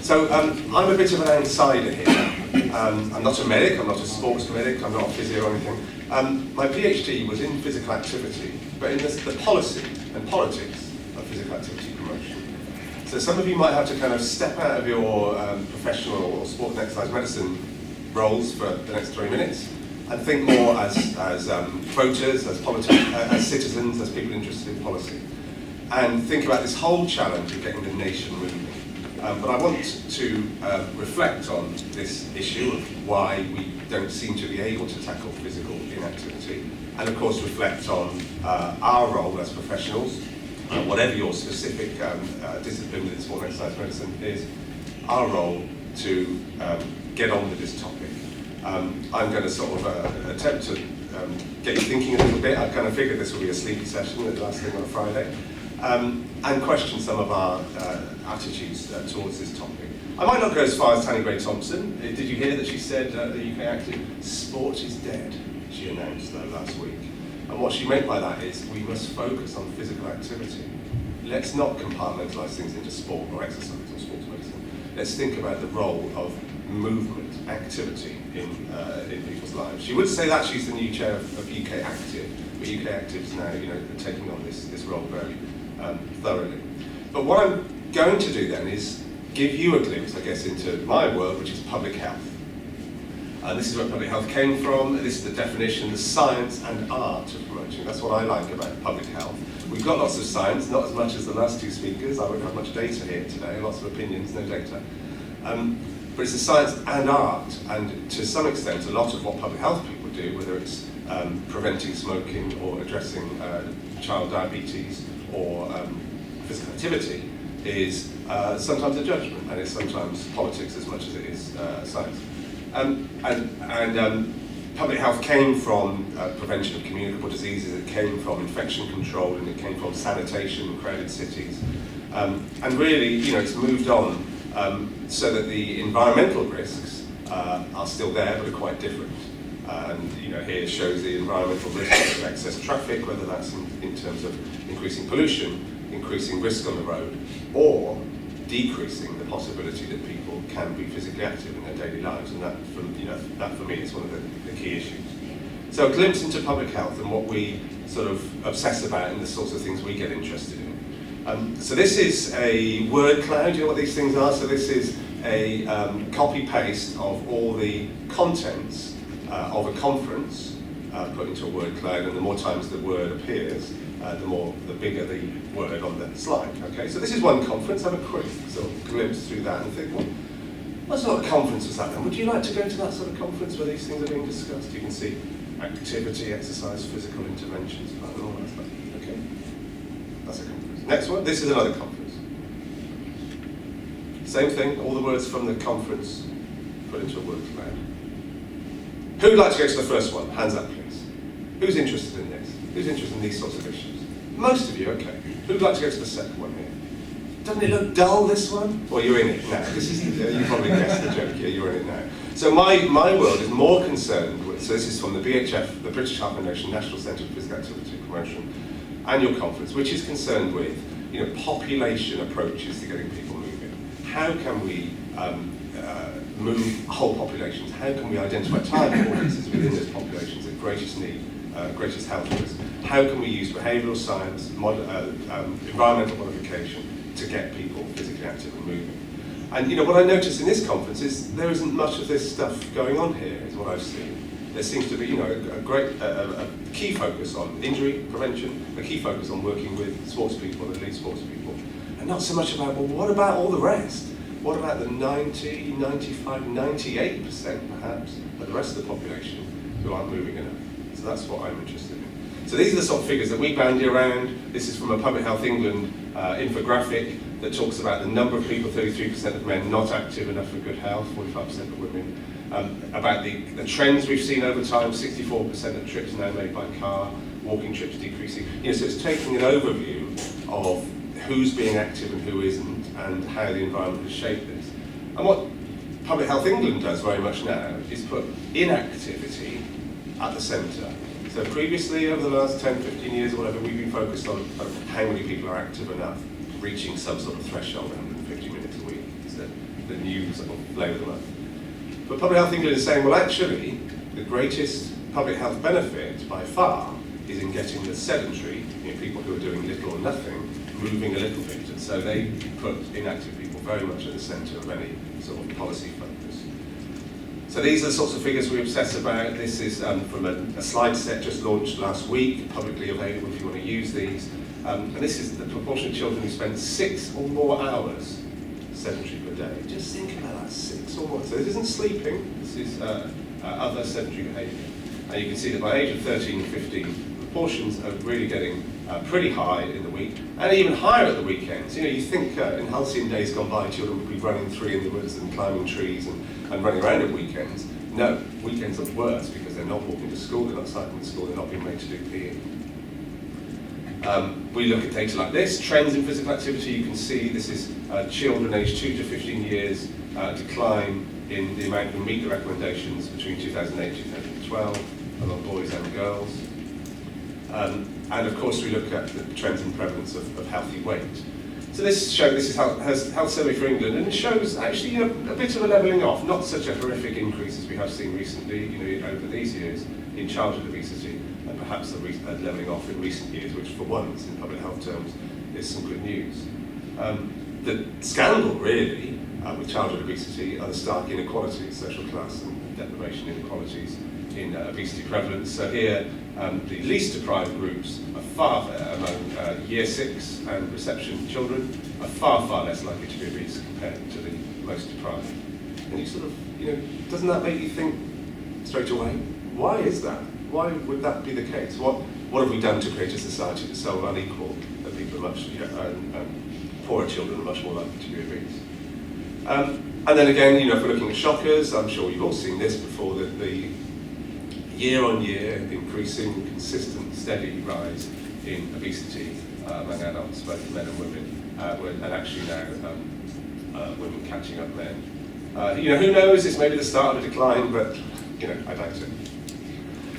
So I'm a bit of an outsider here. I'm not a medic, I'm not a sports medic, I'm not a physio or anything. My PhD was in physical activity, but in the policy and politics of physical activity promotion. So some of you might have to kind of step out of your professional or sport and exercise medicine roles for the next 3 minutes and think more as voters, as citizens, as people interested in policy, and think about this whole challenge of getting the nation moving. But I want to reflect on this issue of why we don't seem to be able to tackle physical inactivity, and of course reflect on our role as professionals, whatever your specific discipline in sport and exercise medicine is, our role to get on with this topic. I'm going to sort of attempt to get you thinking a little bit. I kind of figured this would be a sleepy session, the last thing on a Friday, and question some of our attitudes towards this topic. I might not go as far as Tanni Gray-Thompson. Did you hear that she said at the UK Active, sport is dead, she announced that last week. And what she meant by that is we must focus on physical activity. Let's not compartmentalise things into sport or exercise or sports medicine. Let's think about the role of movement, activity in people's lives. She would say that she's the new chair of UK Active, but UK Active is now, taking on this role very thoroughly. But what I'm going to do then is give you a glimpse, I guess, into my world, which is public health. This is where public health came from. This is the definition, the science and art of promoting. That's what I like about public health. We've got lots of science, not as much as the last two speakers. I won't have much data here today, lots of opinions, no data. But it's the science and art, and to some extent, a lot of what public health people do, whether it's preventing smoking or addressing child diabetes or physical activity, is sometimes a judgment, and it's sometimes politics as much as it is science. Public health came from prevention of communicable diseases, it came from infection control, and it came from sanitation in crowded cities. And really, it's moved on so that the environmental risks are still there, but are quite different. And here shows the environmental risks of excess traffic, whether that's in terms of increasing pollution, increasing risk on the road, or decreasing the possibility that people can be physically active in their daily lives, and that for me is one of the key issues. So a glimpse into public health and what we sort of obsess about and the sorts of things we get interested in. So this is a word cloud. Do you know what these things are? So this is a copy-paste of all the contents of a conference put into a word cloud, and the more times the word appears, the bigger the word on the slide. Okay, so this is one conference. Have a quick sort of glimpse through that and think, well, what sort of conference was that then? Would you like to go to that sort of conference where these things are being discussed? You can see activity, exercise, physical interventions, and all that stuff. Okay, that's a conference. Next one. This is another conference. Same thing. All the words from the conference put into a word cloud. Who'd like to go to the first one? Hands up, please. Who's interested in this? Who's interested in these sorts of issues? Most of you, okay. Who'd like to go to the second one here? Doesn't it look dull, this one? Well, you're in it now. This is, you probably guessed the joke here, you're in it now. So my world is more concerned with, so this is from the BHF, the British Heart Foundation National Centre for Physical Activity Promotion Annual Conference, which is concerned with, population approaches to getting people moving. How can we move whole populations? How can we identify target audiences within those populations at greatest need, greatest health risk? How can we use behavioural science, environmental modification to get people physically active and moving? And what I noticed in this conference is there isn't much of this stuff going on here, is what I've seen. There seems to be a key focus on injury prevention, a key focus on working with sports people, elite sports people, and not so much about, well, what about all the rest? What about the 90, 95, 98% perhaps of the rest of the population who aren't moving enough? So that's what I'm interested in. So these are the sort of figures that we bandy around. This is from a Public Health England infographic that talks about the number of people, 33% of men not active enough for good health, 45% of women. About the trends we've seen over time, 64% of trips now made by car, walking trips decreasing. So it's taking an overview of who's being active and who isn't, and how the environment has shaped this. And what Public Health England does very much now is put inactivity at the centre. So previously, over the last 10, 15 years or whatever, we've been focused on how many people are active enough, reaching some sort of threshold, 150 minutes a week, things that the new sort of flavour them up. But Public Health England is saying, well, actually, the greatest public health benefit by far is in getting the sedentary, people who are doing little or nothing, moving a little bit. And so they put inactive people very much at the centre of any sort of policy focus. So these are the sorts of figures we obsess about. This is from a slide set just launched last week, publicly available if you want to use these. And this is the proportion of children who spend 6 or more hours sedentary per day. Just think about that, 6 or more. So this isn't sleeping, this is other sedentary behaviour. And you can see that by age of 13 and 15, proportions are really getting pretty high in the week, and even higher at the weekends. You think in halcyon days gone by, children would be running 3 in the woods and climbing trees and running around at weekends. No, weekends are worse because they're not walking to school, they're not cycling to school, they're not being made to do PE. We look at data like this, trends in physical activity. You can see this is children aged 2 to 15 years decline in the amount who meet the recommendations between 2008 and 2012 among boys and girls. And of course we look at the trends in prevalence of healthy weight. So this is Health Survey for England, and it shows actually a bit of a levelling off, not such a horrific increase as we have seen recently, over these years in childhood obesity, and perhaps a levelling off in recent years, which for once in public health terms is some good news. The scandal really with childhood obesity are the stark inequalities, social class and deprivation inequalities in obesity prevalence. So here, the least deprived groups are far, among Year 6 and reception children, are far, far less likely to be obese compared to the most deprived. And you sort of, doesn't that make you think straight away, why is that? Why would that be the case? What have we done to create a society that's so unequal that people are much, poorer children are much more likely to be obese? And then again, if we're looking at shockers, I'm sure you've all seen this before, that the year-on-year increasing, consistent, steady rise in obesity among adults, both men and women, and actually now women catching up men. Who knows, it's maybe the start of a decline, but I doubt it.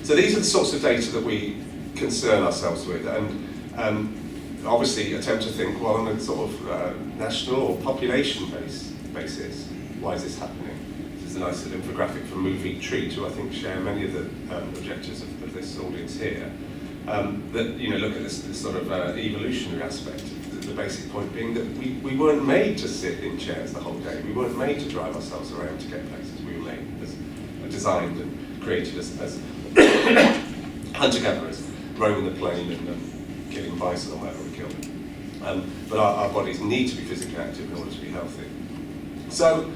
So these are the sorts of data that we concern ourselves with, and obviously attempt to think, well, on a sort of national or population basis, why is this happening? This is a nice little infographic from Move Eat Treat, who I think share many of the objectives of this audience here, that look at this sort of evolutionary aspect. The basic point being that we weren't made to sit in chairs the whole day. We weren't made to drive ourselves around to get places. We were made designed and created as hunter-gatherers, roaming the plain and killing bison or whatever we killed. But our bodies need to be physically active in order to be healthy. So,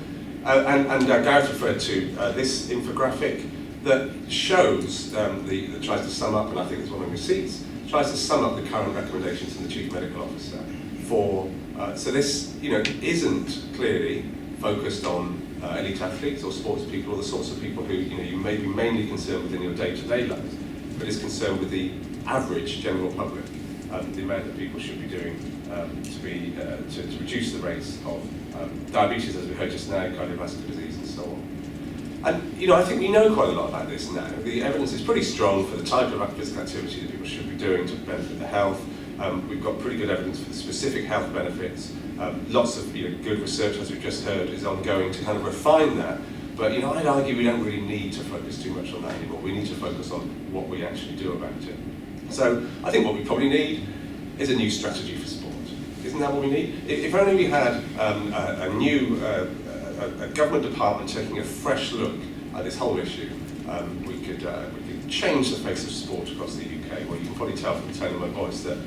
and Gareth referred to this infographic that shows, that tries to sum up, and I think it's one of the receipts, tries to sum up the current recommendations from the Chief Medical Officer for, so this isn't clearly focused on elite athletes or sports people or the sorts of people who you may be mainly concerned with in your day-to-day lives, but is concerned with the average general public, the amount that people should be doing to reduce the rates of diabetes, as we heard just now, cardiovascular disease and so on. And I think we know quite a lot about this now. The evidence is pretty strong for the type of physical activity that people should be doing to benefit their health. We've got pretty good evidence for the specific health benefits. Lots of good research, as we've just heard, is ongoing to kind of refine that. But I'd argue we don't really need to focus too much on that anymore. We need to focus on what we actually do about it. So I think what we probably need is a new strategy for sport. Isn't that what we need? If only we had a new a government department taking a fresh look at this whole issue, we could change the face of sport across the UK. Well, you can probably tell from the tone of my voice that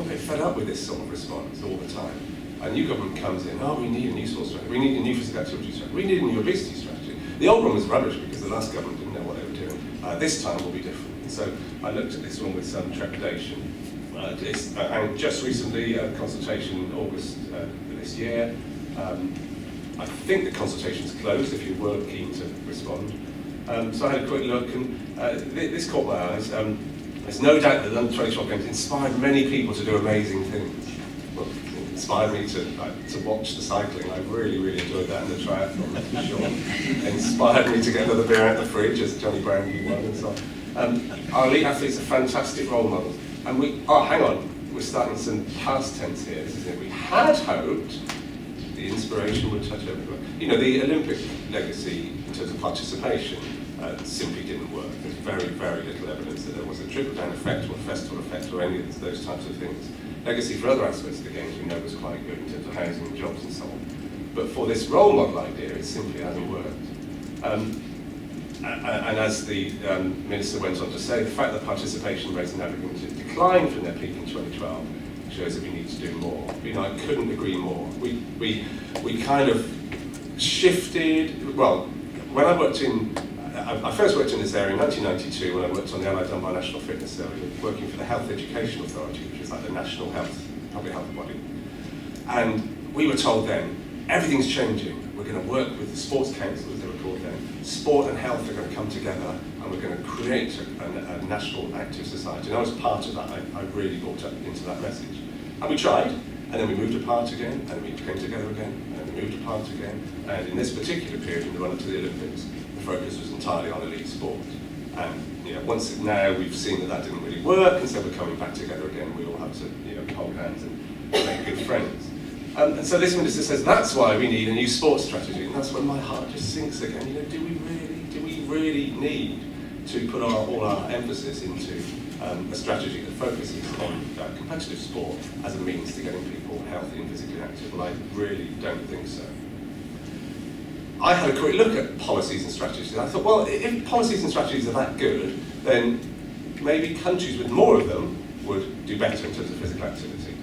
they're fed up with this sort of response all the time. A new government comes in, we need a new sports strategy, we need a new physical activity strategy, we need a new obesity strategy. The old one was rubbish because the last government didn't know what they were doing. This time will be different. And so I looked at this one with some trepidation. And just recently, consultation in August this year. I think the consultation's closed if you were keen to respond. So I had a quick look, and this caught my eyes. There's no doubt that the London 2012 Games inspired many people to do amazing things. Well, it inspired me to watch the cycling. I really, really enjoyed that in the triathlon, that's for sure. It inspired me to get another beer out of the fridge, as Johnny Brown won and so on. Our elite athletes are fantastic role models. And hang on, we're starting some past tense here. This is it. We had hoped the inspiration would touch everyone. You know, the Olympic legacy in terms of participation simply didn't work. There's very, very little evidence that there was a trickle-down effect or a festival effect or any of those types of things. Legacy for other aspects of the Games we know was quite good in terms of housing and jobs and so on. But for this role model idea, it simply hasn't worked. And as the Minister went on to say, the fact that participation rates are now beginning to decline from their peak in 2012 shows that we need to do more. You know, I couldn't agree more. We kind of shifted, well, when I worked in, I first worked in this area in 1992 when I worked on the Allied Dunbar National Fitness Area, working for the Health Education Authority, which is like the national public health body. And we were told then, everything's changing. We're going to work with the sports council, as they were called then. Sport and health are going to come together, and we're going to create a national active society. And I was part of that. I really bought up into that message. And we tried, and then we moved apart again, and we came together again, and we moved apart again. And in this particular period, in the run-up to the Olympics, the focus was entirely on elite sport. And you know, now we've seen that didn't really work, and so we're coming back together again. We all have to hold hands and make good friends. And so this minister says that's why we need a new sports strategy, and that's when my heart just sinks again. You know, do we really need to put all our emphasis into a strategy that focuses on competitive sport as a means to getting people healthy and physically active? Well, I really don't think so. I had a quick look at policies and strategies, and I thought, well, if policies and strategies are that good, then maybe countries with more of them would do better in terms of physical activity.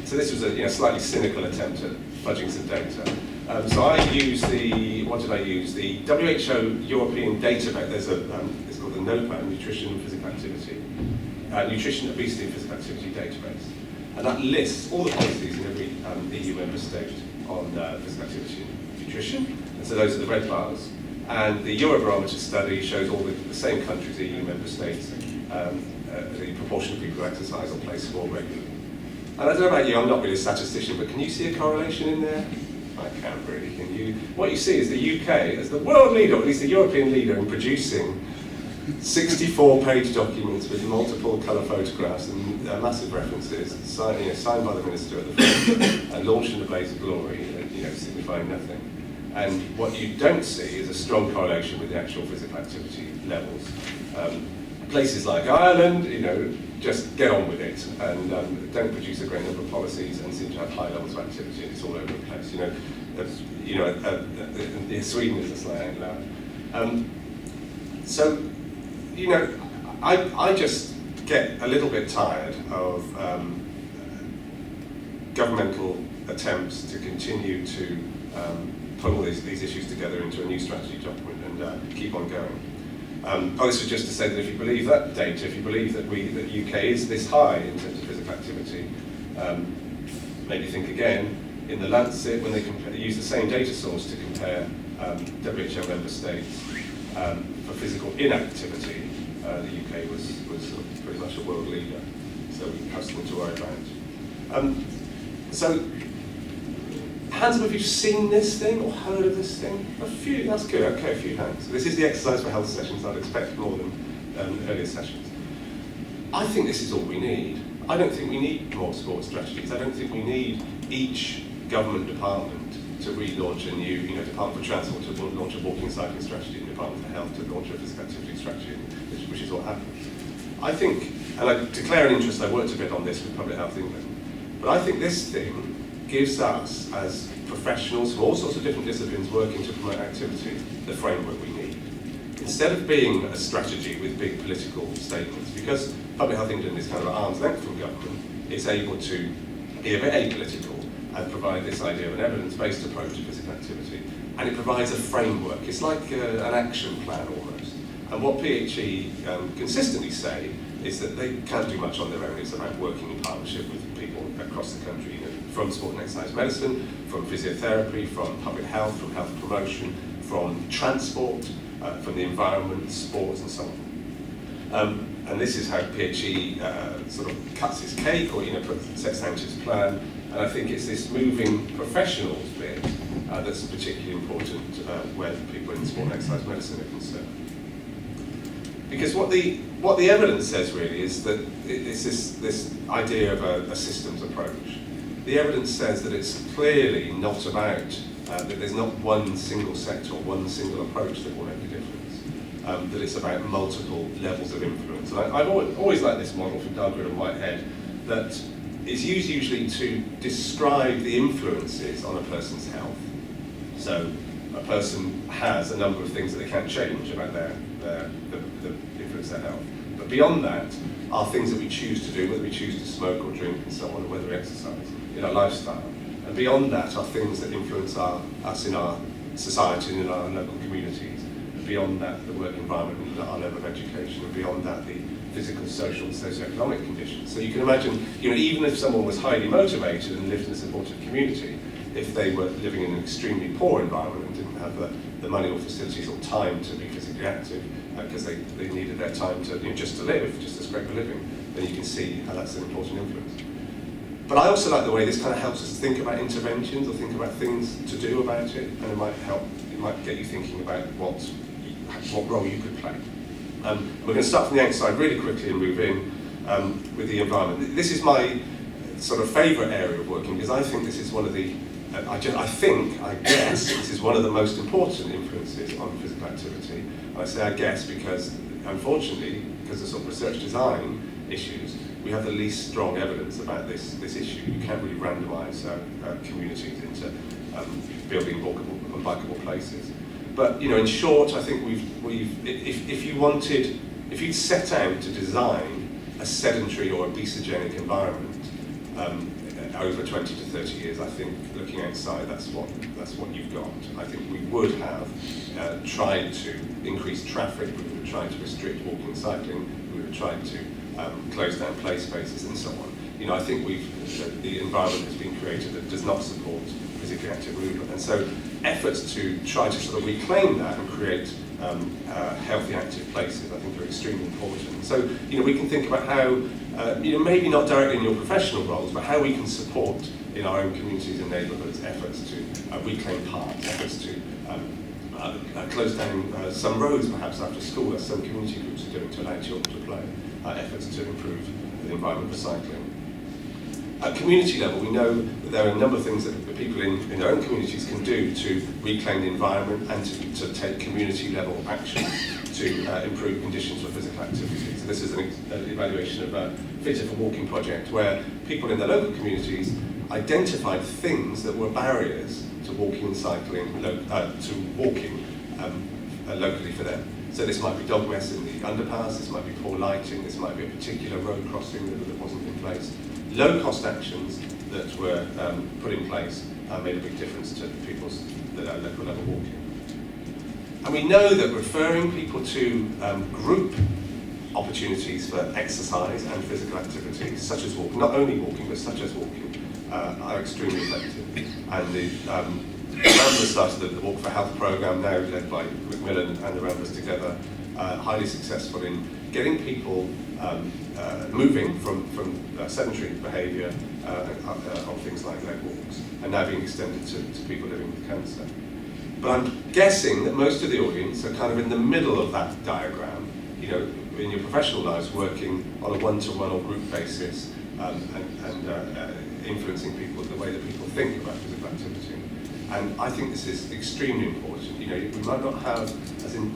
So this was a slightly cynical attempt at fudging some data. So I used the WHO European database. There's it's called the NOPAT, Nutrition, Physical Activity, Nutrition, Obesity and Physical Activity database. And that lists all the policies in every EU member state on physical activity and nutrition. And so those are the red bars. And the Eurobarometer study shows all the same countries, EU member states, the proportion of people who exercise or play sport regularly. And I don't know about you, I'm not really a statistician, but can you see a correlation in there? I can't really, can you? What you see is the UK as the world leader, or at least the European leader, in producing 64-page documents with multiple colour photographs and massive references, signed by the minister at the front, and launched in a blaze of glory, signifying nothing. And what you don't see is a strong correlation with the actual physical activity levels. Places like Ireland, just get on with it and don't produce a great number of policies and seem to have high levels of activity, and it's all over the place. Sweden is a slang out loud. I just get a little bit tired of governmental attempts to continue to put all these issues together into a new strategy document and keep on going. This was just to say that if you believe that data, if you believe that the UK is this high in terms of physical activity, maybe think again. In the Lancet, when they use the same data source to compare WHO member states for physical inactivity, the UK was pretty much a world leader, so we have something to worry about. So, hands up if you've seen this thing or heard of this thing. A few, that's good, okay, a few hands. This is the exercise for health sessions. I'd expect more than earlier sessions. I think this is all we need. I don't think we need more sports strategies. I don't think we need each government department to relaunch a new, Department for Transport to launch a walking and cycling strategy, and Department for Health to launch a physical activity strategy, which is what happens. I think, and I declare an interest, I worked a bit on this with Public Health England, but I think this thing gives us, as professionals from all sorts of different disciplines working to promote activity, the framework we need. Instead of being a strategy with big political statements, because Public Health England is kind of at arm's length from government, it's able to be a bit apolitical and provide this idea of an evidence-based approach to physical activity. And it provides a framework. It's like an action plan almost. And what PHE consistently say is that they can't do much on their own. It's about working in partnership with people across the country, from sport and exercise medicine, from physiotherapy, from public health, from health promotion, from transport, from the environment, sports and so on. And this is how PHE sort of cuts its cake or sets out its plan. And I think it's this moving professionals bit that's particularly important when people in sport and exercise medicine are concerned. Because what the evidence says really is that it's this idea of a systems approach. the evidence says that it's clearly not about, that there's not one single sector or one single approach that will make a difference, that it's about multiple levels of influence. And I've always liked this model from Duggar and Whitehead, that it's used usually to describe the influences on a person's health. So a person has a number of things that they can't change about the influence their health. But beyond that are things that we choose to do, whether we choose to smoke or drink and so on, or whether we exercise in our lifestyle. And beyond that are things that influence us in our society and in our local communities. And beyond that, the work environment and our level of education. And beyond that, the physical, social, and socioeconomic conditions. So you can imagine, even if someone was highly motivated and lived in a supportive community, if they were living in an extremely poor environment and didn't have the money or facilities or time to be physically active, because they needed their time to just to live, just to scrape a living, then you can see how that's an important influence. But I also like the way this kind of helps us think about interventions or think about things to do about it, and it might get you thinking about what role you could play. We're going to start from the outside really quickly and move in with the environment. This is my sort of favourite area of working, because I think this is one of the, I guess this is one of the most important influences on physical activity. And I say I guess because, unfortunately, because of sort of research design issues, we have the least strong evidence about this issue. You can't really randomise communities into building walkable and bikeable places. But in short, I think if you'd set out to design a sedentary or obesogenic environment over 20 to 30 years, I think looking outside, that's what you've got. I think we would have tried to increase traffic, we would have tried to restrict walking and cycling, we would have tried to close down play spaces and so on. I think the environment has been created that does not support physically active movement, and so efforts to try to sort of reclaim that and create healthy active places, I think, are extremely important. So we can think about how maybe not directly in your professional roles, but how we can support in our own communities and neighbourhoods efforts to reclaim parks, efforts to close down some roads perhaps after school, as some community groups are doing, to allow children to play, efforts to improve the environment for cycling. At community level, we know that there are a number of things that the people in their own communities can do to reclaim the environment and to take community level action to improve conditions for physical activity. So this is an evaluation of a Fitter for Walking project where people in their local communities identified things that were barriers to walking and cycling, locally for them. So this might be dog mess in the underpass, this might be poor lighting, this might be a particular road crossing that wasn't in place. Low-cost actions that were put in place made a big difference to people's local level walking. And we know that referring people to group opportunities for exercise and physical activity, such as walking, not only walking, but such as walking, are extremely effective. And the Ramblers started the Walk for Health programme, now led by Macmillan and the Ramblers together, highly successful in getting people moving from sedentary behaviour on things like leg walks, and now being extended to people living with cancer. But I'm guessing that most of the audience are kind of in the middle of that diagram, in your professional lives, working on a one-to-one or group basis, and influencing people, the way that people think about physical activity. And I think this is extremely important. We might not have, as in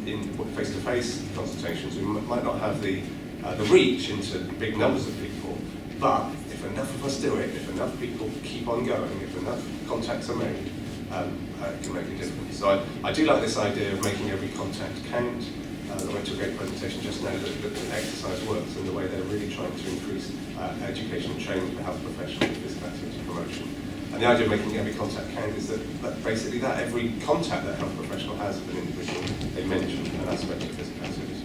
face-to-face consultations, we might not have the reach into big numbers of people, but if enough of us do it, if enough people keep on going, if enough contacts are made, it can make a difference. So I do like this idea of making every contact count. I went to a great presentation just now that exercise works, and the way they're really trying to increase education and training for health professionals and physical activity promotion. And the idea of making every contact count is that basically every contact that a health professional has with an individual, they mention an aspect of physical activity.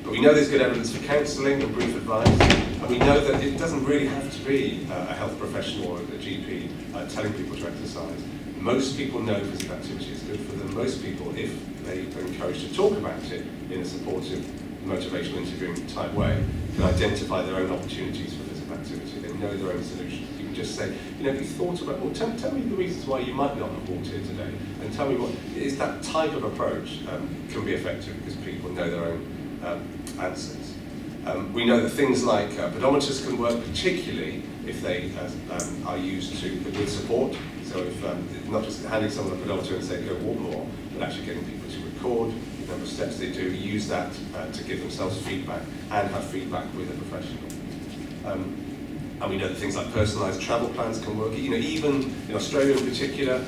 But we know there's good evidence for counselling and brief advice, and we know that it doesn't really have to be a health professional or a GP telling people to exercise. Most people know physical activity is good for them. Most people, if they are encouraged to talk about it in a supportive, motivational, interviewing type way, can identify their own opportunities for physical activity. They know their own solutions. You can just say, have you thought about, well, tell me the reasons why you might not have walked here today, and tell me what is that type of approach can be effective because people know their own answers. We know that things like pedometers can work, particularly if they are used with support. So if not just handing someone a pedometer and say go walk more, but actually getting people to record the number of steps they do, use that to give themselves feedback and have feedback with a professional. And we know that things like personalised travel plans can work. You know, even in Australia in particular,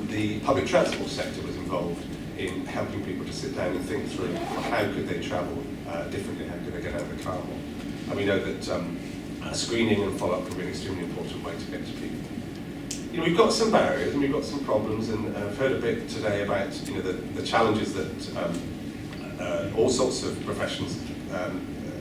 the public transport sector was involved in helping people to sit down and think through how could they travel differently, how could they get out of the car more. And we know that screening and follow-up can be an extremely important way to get to people. You know, we've got some barriers and we've got some problems, and I've heard a bit today about the challenges that all sorts of professions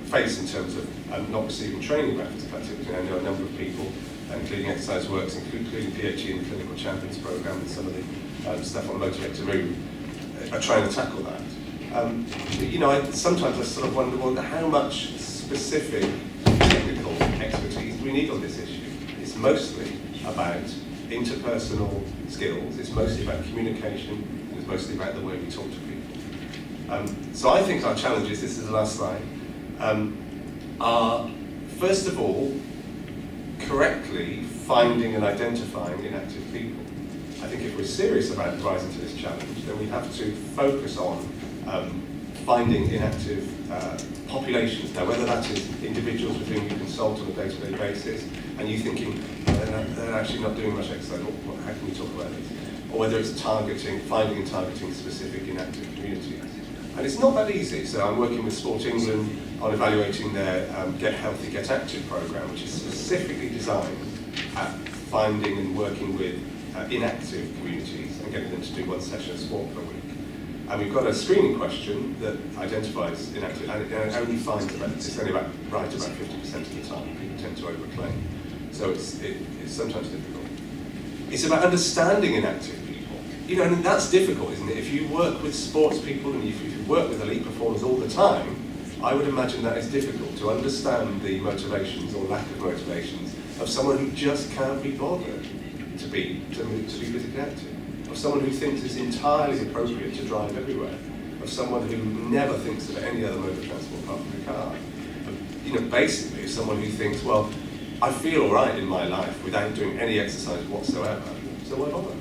face in terms of not receiving training about physical activity. I know a number of people, including Exercise Works, including PhD in the Clinical Champions Programme, and some of the stuff on Motivate to Move, are trying to tackle that. Sometimes I sort of wonder, well, how much specific technical expertise do we need on this issue? It's mostly about interpersonal skills, it's mostly about communication, and it's mostly about the way we talk to people. So I think our challenges, this is the last slide, are, first of all, correctly finding and identifying inactive people. I think if we're serious about rising to this challenge, then we have to focus on finding inactive populations. Now, whether that is individuals with whom you consult on a day-to-day basis, and you thinking, they're actually not doing much exercise, how can we talk about this? Or whether it's finding and targeting specific inactive communities. And it's not that easy. So I'm working with Sport England on evaluating their Get Healthy, Get Active programme, which is specifically designed at finding and working with inactive communities and getting them to do one session of sport per week. And we've got a screening question that identifies inactive, and it only finds it's only about 50% of the time. People tend to overclaim. So it's sometimes difficult. It's about understanding inactive people. You know, and that's difficult, isn't it? If you work with sports people and if you work with elite performers all the time, I would imagine that it's difficult to understand the motivations or lack of motivations of someone who just can't be bothered to be physically active, of someone who thinks it's entirely appropriate to drive everywhere, of someone who never thinks of any other mode of transport apart from the car. Basically, someone who thinks, well, I feel all right in my life without doing any exercise whatsoever, so why bother?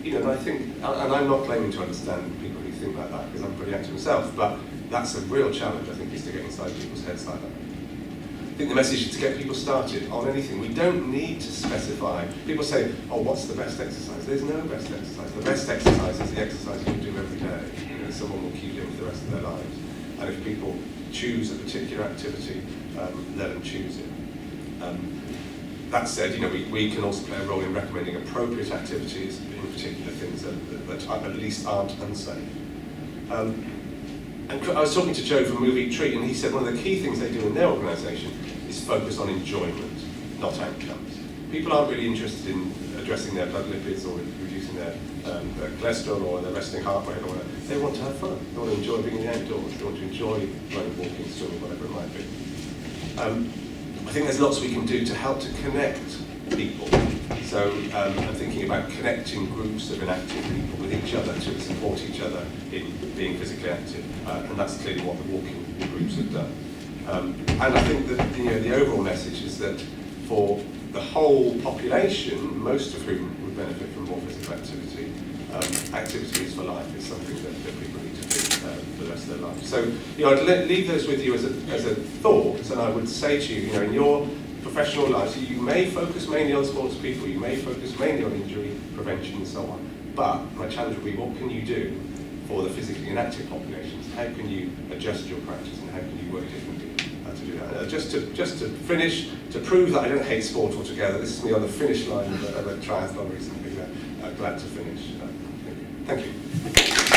And I think, and I'm not claiming to understand people who think like that, because I'm pretty active myself, but that's a real challenge, I think, is to get inside people's heads like that. I think the message is to get people started on anything. We don't need to specify. People say, oh, what's the best exercise? There's no best exercise. The best exercise is the exercise you do every day. Someone will keep doing for the rest of their lives. And if people choose a particular activity, let them choose it. That said, we can also play a role in recommending appropriate activities, in particular things that at least aren't unsafe. And I was talking to Joe from Move Eat Treat, and he said one of the key things they do in their organisation is focus on enjoyment, not outcomes. People aren't really interested in addressing their blood lipids or reducing their cholesterol or their resting heart rate or whatever. They want to have fun. They want to enjoy being in the outdoors. They want to enjoy running, walking, swimming, whatever it might be. I think there's lots we can do to help to connect people. So I'm thinking about connecting groups of inactive people with each other to support each other in being physically active, and that's clearly what the walking groups have done. And I think that the overall message is that for the whole population, most of whom would benefit from more physical activity, activities for life is something that people need to do for the rest of their life. So I'd leave those with you as a thought, and I would say to you, in your professional lives, you may focus mainly on sports people, you may focus mainly on injury prevention and so on, but my challenge would be, what can you do for the physically inactive populations? How can you adjust your practice and how can you work differently to do that? Just to finish, to prove that I don't hate sport altogether, this is me on the finish line of a triathlon recently. Glad to finish. Thank you.